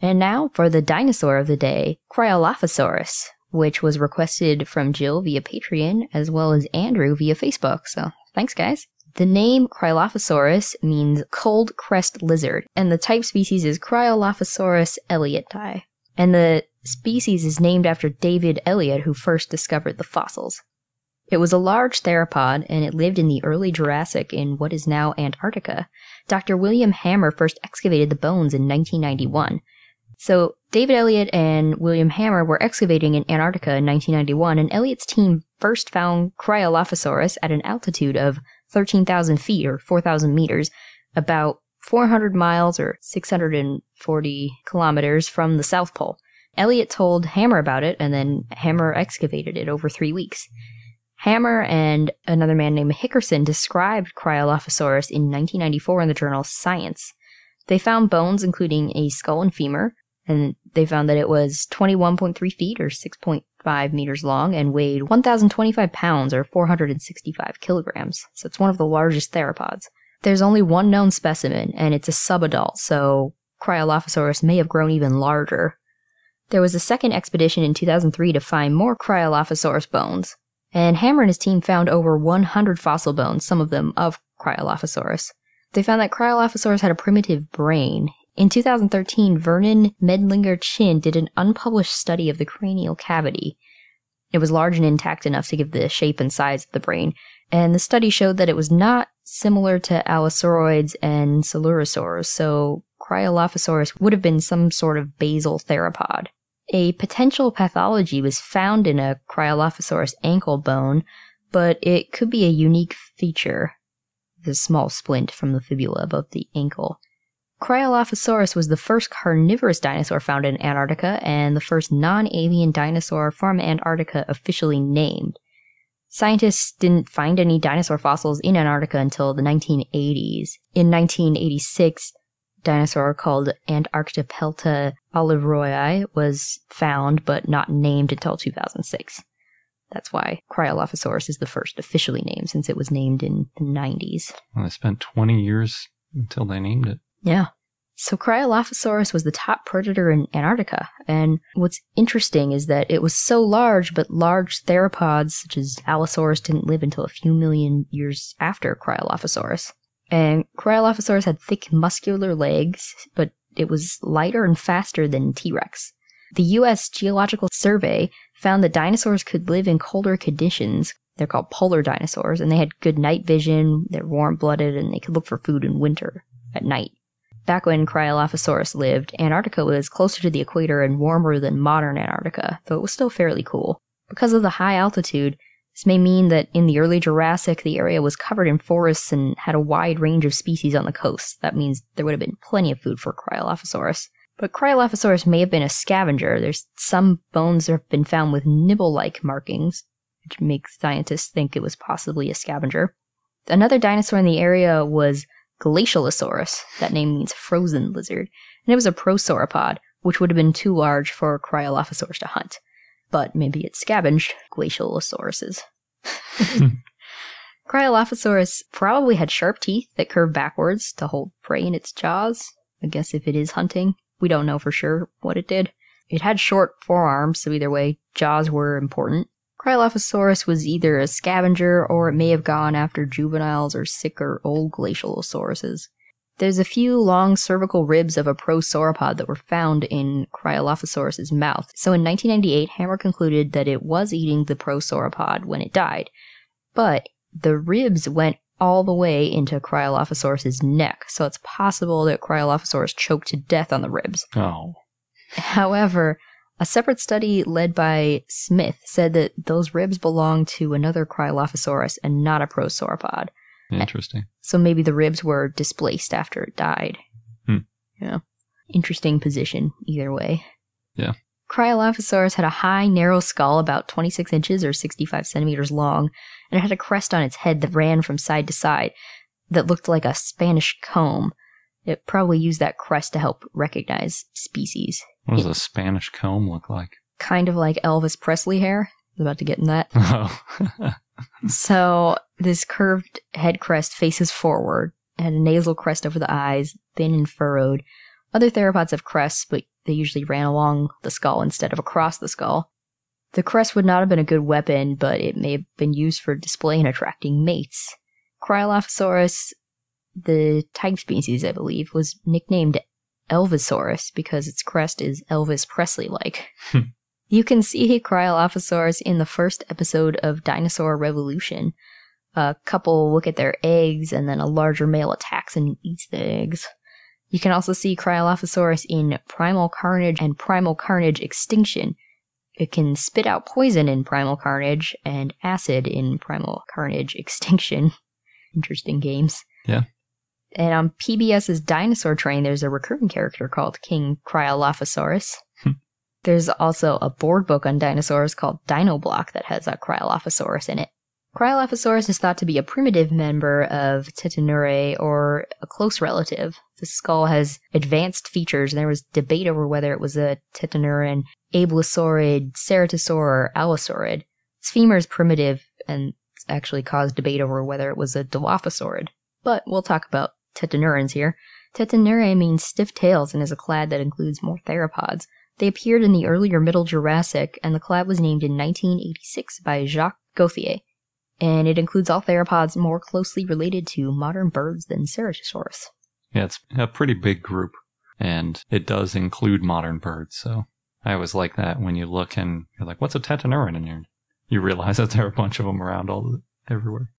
And now for the dinosaur of the day, Cryolophosaurus, which was requested from Jill via Patreon as well as Andrew via Facebook. So thanks, guys. The name Cryolophosaurus means cold crest lizard, and the type species is Cryolophosaurus ellioti. And the species is named after David Elliot, who first discovered the fossils. It was a large theropod, and it lived in the early Jurassic in what is now Antarctica. Dr. William Hammer first excavated the bones in 1991. So David Elliot and William Hammer were excavating in Antarctica in 1991, and Elliot's team first found Cryolophosaurus at an altitude of 13,000 feet or 4,000 meters, about 400 miles or 640 kilometers from the South Pole. Elliot told Hammer about it, and then Hammer excavated it over 3 weeks. Hammer and another man named Hickerson described Cryolophosaurus in 1994 in the journal Science. They found bones including a skull and femur, and they found that it was 21.3 feet or 6.5 meters long and weighed 1,025 pounds or 465 kilograms. So it's one of the largest theropods. There's only one known specimen, and it's a subadult, so Cryolophosaurus may have grown even larger. There was a second expedition in 2003 to find more Cryolophosaurus bones, and Hammer and his team found over 100 fossil bones, some of them of Cryolophosaurus. They found that Cryolophosaurus had a primitive brain. In 2013, Vernon Medlinger-Chin did an unpublished study of the cranial cavity. It was large and intact enough to give the shape and size of the brain, and the study showed that it was not similar to Allosauroids and Coelurosaurs, so Cryolophosaurus would have been some sort of basal theropod. A potential pathology was found in a Cryolophosaurus ankle bone, but it could be a unique feature, the small splint from the fibula above the ankle. Cryolophosaurus was the first carnivorous dinosaur found in Antarctica and the first non-avian dinosaur from Antarctica officially named. Scientists didn't find any dinosaur fossils in Antarctica until the 1980s. In 1986, a dinosaur called Antarctopelta olivroi was found but not named until 2006. That's why Cryolophosaurus is the first officially named, since it was named in the 90s. Well, they spent 20 years until they named it. Yeah. So Cryolophosaurus was the top predator in Antarctica, and what's interesting is that it was so large, but large theropods such as Allosaurus didn't live until a few million years after Cryolophosaurus. And Cryolophosaurus had thick muscular legs, but it was lighter and faster than T-Rex. The U.S. Geological Survey found that dinosaurs could live in colder conditions. They're called polar dinosaurs, and they had good night vision, they're warm-blooded, and they could look for food in winter at night. Back when Cryolophosaurus lived, Antarctica was closer to the equator and warmer than modern Antarctica, though it was still fairly cool. Because of the high altitude, this may mean that in the early Jurassic, the area was covered in forests and had a wide range of species on the coast. That means there would have been plenty of food for Cryolophosaurus. But Cryolophosaurus may have been a scavenger. There's some bones that have been found with nibble-like markings, which makes scientists think it was possibly a scavenger. Another dinosaur in the area was Glacialosaurus. That name means frozen lizard. And it was a prosauropod, which would have been too large for Cryolophosaurus to hunt. But maybe it scavenged Glacialosauruses. Cryolophosaurus probably had sharp teeth that curved backwards to hold prey in its jaws. I guess if it is hunting. We don't know for sure what it did. It had short forearms, so either way, jaws were important. Cryolophosaurus was either a scavenger, or it may have gone after juveniles or sick or old Glacialosauruses. There's a few long cervical ribs of a prosauropod that were found in Cryolophosaurus's mouth. So in 1998, Hammer concluded that it was eating the prosauropod when it died. But the ribs went all the way into Cryolophosaurus's neck, so it's possible that Cryolophosaurus choked to death on the ribs. Oh. However, a separate study led by Smith said that those ribs belonged to another Cryolophosaurus and not a prosauropod. Interesting. So maybe the ribs were displaced after it died. Yeah. Interesting position, either way. Yeah. Cryolophosaurus had a high, narrow skull about 26 inches or 65 centimeters long, and it had a crest on its head that ran from side to side that looked like a Spanish comb. It probably used that crest to help recognize species. What does a Spanish comb look like? Kind of like Elvis Presley hair. I was about to get in that. Oh. So this curved head crest faces forward, it had a nasal crest over the eyes, thin and furrowed. Other theropods have crests, but They usually ran along the skull instead of across the skull. The crest would not have been a good weapon, but it may have been used for display and attracting mates. Cryolophosaurus, the type species, I believe, was nicknamed Elvisaurus because its crest is Elvis Presley-like. You can see Cryolophosaurus in the first episode of Dinosaur Revolution. A couple look at their eggs, and then a larger male attacks and eats the eggs. You can also see Cryolophosaurus in Primal Carnage and Primal Carnage Extinction. It can spit out poison in Primal Carnage and acid in Primal Carnage Extinction. Interesting games. Yeah. And on PBS's Dinosaur Train, there's a recurring character called King Cryolophosaurus. There's also a board book on dinosaurs called Dino Block that has a Cryolophosaurus in it. Cryolophosaurus is thought to be a primitive member of Tetanurae or a close relative. The skull has advanced features, and there was debate over whether it was a Tetanurian, Ablosaurid, Ceratosaurid, or Allosaurid. Its femur is primitive, and it's actually caused debate over whether it was a Dilophosaurid. But we'll talk about Tetanurians here. Tetanurae means stiff tails and is a clade that includes more theropods. They appeared in the earlier Middle Jurassic, and the clade was named in 1986 by Jacques Gauthier. And it includes all theropods more closely related to modern birds than Ceratosaurus. Yeah, it's a pretty big group, and it does include modern birds, so I always like that when you look and you're like, what's a Tetanurian? And you realize that there are a bunch of them around everywhere.